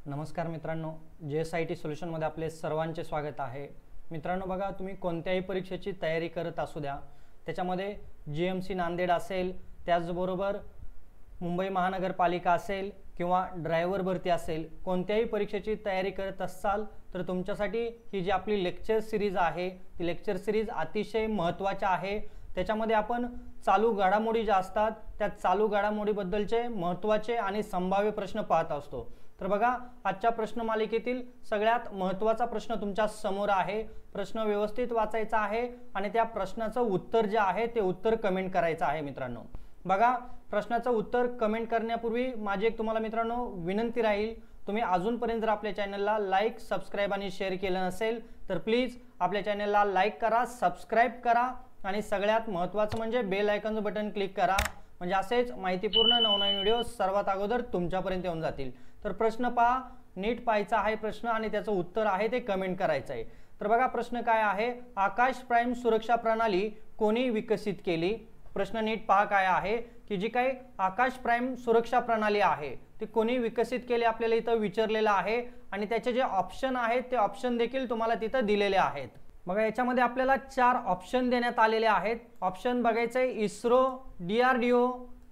नमस्कार मित्रांनो, JSIT सोल्युशनमध्ये आपले सर्वांचे स्वागत आहे। मित्रांनो बघा, तुम्ही कोणत्याही परीक्षेची तयारी करत असू द्या, त्याच्यामध्ये GMC नांदेड असेल, त्याचबरोबर मुंबई महानगरपालिका असेल किंवा ड्रायव्हर भरती असेल, कोणत्याही परीक्षेची तयारी करत असाल तर तुमच्यासाठी ही जी आपली लेक्चर सिरीज आहे ती लेक्चर सिरीज अतिशय महत्त्वाची आहे। त्याच्यामध्ये आपण चालू घडामोडी ज्या असतात त्या चालू घडामोडीबद्दलचे महत्त्वाचे आणि संभाव्य प्रश्न पाहत असतो। तर बघा, आजच्या प्रश्न मालिकेतील सगळ्यात महत्त्वाचा प्रश्न तुमच्या समोर आहे। प्रश्न व्यवस्थित वाचायचा आहे आणि त्या प्रश्नाचं उत्तर जे आहे ते उत्तर कमेंट करायचं आहे। मित्रांनो बघा, प्रश्नाचं उत्तर कमेंट करण्यापूर्वी माझी एक तुम्हाला मित्रांनो विनंती राहील, तुम्ही अजूनपर्यंत जर आपल्या चॅनलला लाईक, सबस्क्राइब आणि शेअर केलं नसेल तर प्लीज आपल्या चॅनलला लाईक करा, सबस्क्राइब करा आणि सगळ्यात महत्त्वाचं म्हणजे बेल आयकॉनचं बटन क्लिक करा, म्हणजे असेच माहितीपूर्ण नवनवीन व्हिडिओ सर्वात अगोदर तुमच्यापर्यंत येऊन जातील। तर प्रश्न पहा, नीट पाहायचा आहे प्रश्न आणि त्याचं उत्तर आहे ते कमेंट करायचं आहे। तर बघा, प्रश्न काय आहे, आकाश प्राईम सुरक्षा प्रणाली कोणी विकसित केली? प्रश्न नीट पहा काय आहे की जी काही आकाश प्राईम सुरक्षा प्रणाली आहे ती कोणी विकसित केली आपल्याला इथं विचारलेलं आहे आणि त्याचे जे ऑप्शन आहेत ते ऑप्शन देखील तुम्हाला तिथं दिलेले आहेत। बघा, याच्यामध्ये आपल्याला 4 ऑप्शन देण्यात आलेले आहेत। ऑप्शन बघायचे इस्रो, DRDO,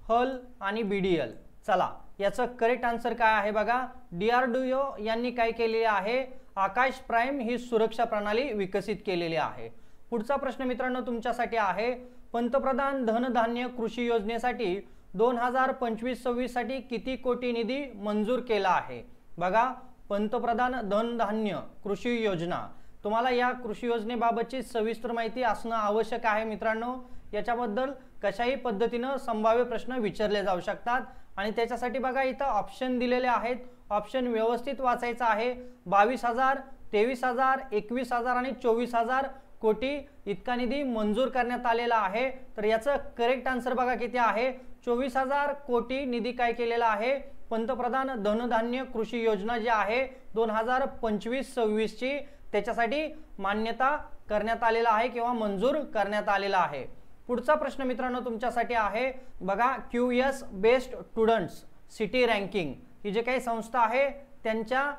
हल आणि BDL। चला, याचं करेक्ट आन्सर काय आहे बघा, DRDO यांनी काय केलेले आहे, आकाश प्राईम ही सुरक्षा प्रणाली विकसित केलेली आहे। पुढचा प्रश्न मित्रांनो तुमच्यासाठी आहे, पंतप्रधान धनधान्य कृषी योजनेसाठी 2025-26 साठी किती कोटी निधी मंजूर केला आहे? बघा, पंतप्रधान धनधान्य कृषी योजना, तुम्हाला या कृषी योजनेबाबतची सविस्तर माहिती असणं आवश्यक आहे। मित्रांनो, याच्याबद्दल कशाही पद्धतीने संभाव्य प्रश्न विचारले जाऊ शकतात आणि त्याच्यासाठी बघा इथं ऑप्शन दिलेले आहेत। ऑप्शन व्यवस्थित वाचायचा आहे। 22,000, 23,000, 21,000 आणि 24,000 कोटी इतका निधी मंजूर करण्यात आलेला आहे। तर याचं करेक्ट आन्सर बघा किती आहे, 24,000 कोटी निधी काय केलेला आहे, पंतप्रधान धनधान्य कृषी योजना जी आहे 2025-26 ची त्याच्यासाठी मान्यता करण्यात आलेला आहे किंवा मंजूर करण्यात आलेला आहे। पुढचा प्रश्न मित्रांनो तुमच्यासाठी आहे बघा, QS best students city ranking ही जे काही संस्था आहे त्यांच्या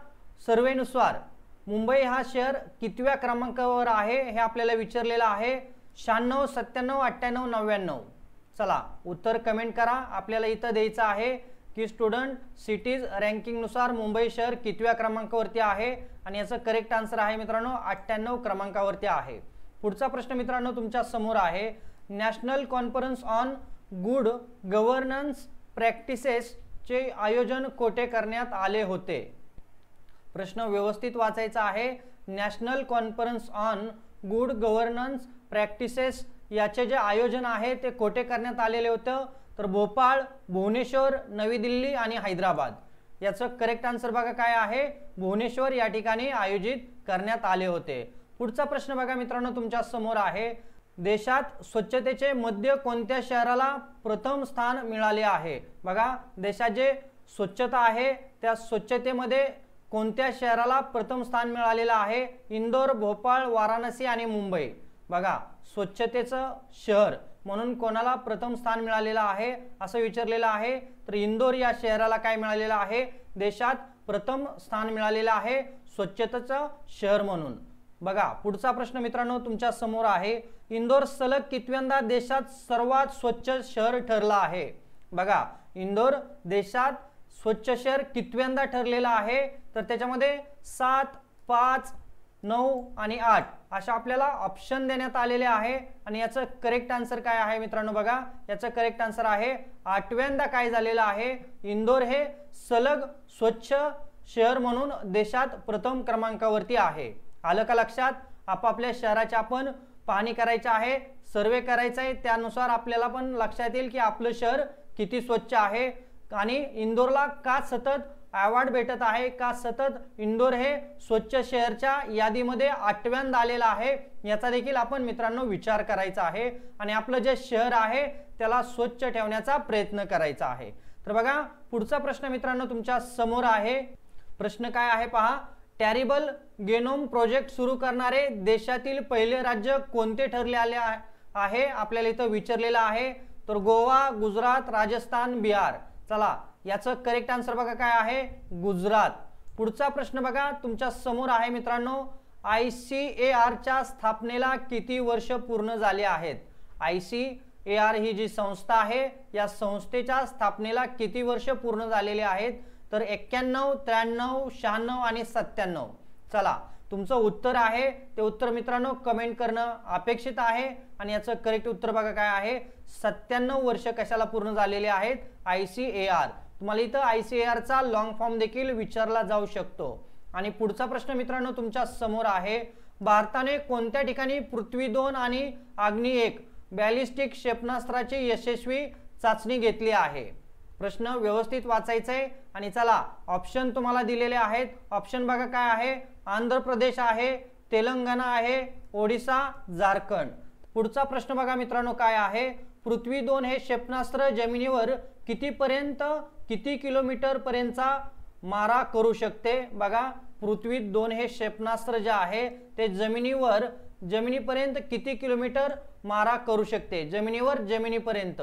सर्वेनुसार मुंबई हा शहर कितव्या क्रमांकावर आहे हे आपल्याला विचारलेलं आहे। 96, 97, 98, 99। चला, उत्तर कमेंट करा। आपल्याला इथं द्यायचं आहे की स्टुडंट सिटीज रँकिंग नुसार मुंबई शहर कितव्या क्रमांकावरती आहे आणि याचं करेक्ट आन्सर आहे मित्रांनो 98 क्रमांकावरती आहे। पुढचा प्रश्न मित्रांनो तुमच्या समोर आहे, national conference on good governance practices चे आयोजन कोठे करण्यात आले होते? प्रश्न व्यवस्थित वाचायचा आहे। National conference on good governance practices याचे जे आयोजन आहे ते कोठे करण्यात आलेले होतं? तर भोपाळ, भुवनेश्वर, नवी दिल्ली आणि हैदराबाद। याचं करेक्ट आन्सर बघा काय आहे, भुवनेश्वर या ठिकाणी आयोजित करण्यात आले होते। पुढचा प्रश्न बघा मित्रांनो तुमच्या समोर आहे, देशात स्वच्छतेचे मध्ये कोणत्या शहराला प्रथम स्थान मिळाले आहे? बघा, देशात जे स्वच्छता आहे त्या स्वच्छतेमध्ये कोणत्या शहराला प्रथम स्थान मिळालेलं आहे? इंदोर, भोपाळ, वाराणसी आणि मुंबई। बघा, स्वच्छतेचं शहर म्हणून कोणाला प्रथम स्थान मिळालेलं आहे असं विचारलेलं आहे, तर इंदोर या शहराला काय मिळालेलं आहे, देशात प्रथम स्थान मिळालेलं आहे स्वच्छतेचं शहर म्हणून। बघा, पुढचा प्रश्न मित्रांनो तुमच्या समोर आहे, इंदोर सलग कितव्यांदा देशात सर्वात स्वच्छ शहर ठरला आहे? बघा, इंदोर देशात स्वच्छ शहर कितव्यांदा ठरलेलं आहे? तर त्याच्यामध्ये 7, 5, 9 आणि 8 अशा आपल्याला ऑप्शन देण्यात आलेले आहे आणि याचं करेक्ट आन्सर काय आहे मित्रांनो? बघा, याचं करेक्ट आन्सर आहे 8व्यांदा काय झालेलं आहे, इंदोर हे सलग स्वच्छ शहर म्हणून देशात प्रथम क्रमांकावरती आहे। आलं का लक्षात? आपापल्या शहराची आपण पाहणी करायची आहे, सर्वे करायचा आहे, त्यानुसार आपल्याला पण लक्षात येईल की आपलं शहर किती स्वच्छ आहे आणि इंदोरला का सतत अवॉर्ड भेटत आहे, का सतत इंदोर हे स्वच्छ शहरच्या यादीमध्ये 8व्यांदा आलेलं आहे, याचा देखील आपण मित्रांनो विचार करायचा आहे आणि आपलं जे शहर आहे त्याला स्वच्छ ठेवण्याचा प्रयत्न करायचा आहे। तर बघा, पुढचा प्रश्न मित्रांनो तुमच्या समोर आहे। प्रश्न काय आहे पहा, टॅरिबल गेनोम प्रोजेक्ट सुरू करणारे देशातील पहिले राज्य कोणते ठरले आले आहे आपल्याला इथं विचारलेलं आहे? तर गोवा, गुजरात, राजस्थान, बिहार। चला, याचं करेक्ट आन्सर बघा काय आहे, गुजरात। पुढचा प्रश्न बघा तुमच्या समोर आहे मित्रांनो, ICAR च्या स्थापनेला किती वर्ष पूर्ण झाले आहेत? ICAR ही जी संस्था आहे या संस्थेच्या स्थापनेला किती वर्ष पूर्ण झालेले आहेत? तर 91, 93, 96 आणि 97. चला तुमचं उत्तर आहे ते उत्तर मित्रांनो कमेंट करणं अपेक्षित आहे आणि याचं करेक्ट उत्तर बघा काय आहे, 97 वर्ष कशाला पूर्ण झालेले आहेत? ICAR. तुम्हाला इथं ICAR चा लॉंग फॉर्म देखील विचारला जाऊ शकतो. आणि पुढचा प्रश्न मित्रांनो तुमच्या समोर आहे, भारताने कोणत्या ठिकाणी पृथ्वी 2 आणि अग्नी 1 बॅलिस्टिक क्षेपणास्त्राची यशस्वी चाचणी घेतली आहे? प्रश्न व्यवस्थित वाचायचा आहे आणि चला ऑप्शन तुम्हाला दिलेले आहेत. ऑप्शन बघा काय आहे, आंध्र प्रदेश आहे, तेलंगणा आहे, ओडिशा, झारखंड. पुढचा प्रश्न बघा मित्रांनो काय आहे, पृथ्वी 2 हे क्षेपणास्त्र जमिनीवर किती किलोमीटर पर्यंतचा मारा करू शकते? बघा पृथ्वी 2 हे क्षेपणास्त्र जे आहे ते जमिनीपर्यंत किती किलोमीटर मारा करू शकते? जमिनीपर्यंत.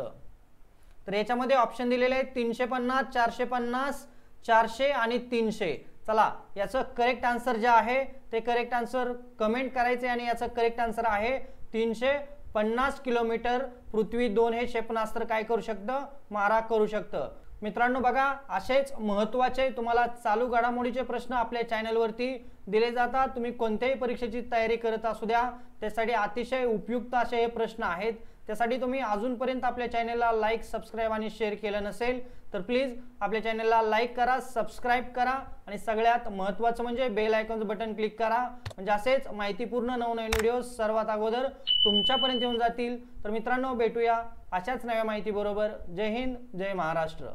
तर याच्यामध्ये ऑप्शन दिलेले आहेत 350, 450, 400 आणि 300. चला याचं करेक्ट आन्सर जे आहे ते करेक्ट आन्सर कमेंट करायचे आणि याचं करेक्ट आन्सर आहे 350 किलोमीटर पृथ्वी 2 हे क्षेपणास्त्र काय करू शकतं? मारा करू शकतं. मित्रांनो बघा असेच महत्त्वाचे तुम्हाला चालू घडामोडीचे प्रश्न आपल्या चॅनलवरती दिले जातात. तुम्ही कोणत्याही परीक्षेची तयारी करत असू द्या त्यासाठी अतिशय उपयुक्त असे हे प्रश्न आहेत. त्यासाठी तुम्ही अजूनपर्यंत आपल्या चॅनलला लाईक, सबस्क्राईब आणि शेअर केलं नसेल तर प्लीज आपल्या चॅनलला लाईक करा, सबस्क्राईब करा आणि सगळ्यात महत्त्वाचं म्हणजे बेल आयकॉनचं बटन क्लिक करा, म्हणजे असेच माहितीपूर्ण नवनवीन व्हिडिओ सर्वात अगोदर तुमच्यापर्यंत येऊन जातील. तर मित्रांनो भेटूया अशाच नव्या माहिती बरोबर. जय हिंद, जय महाराष्ट्र.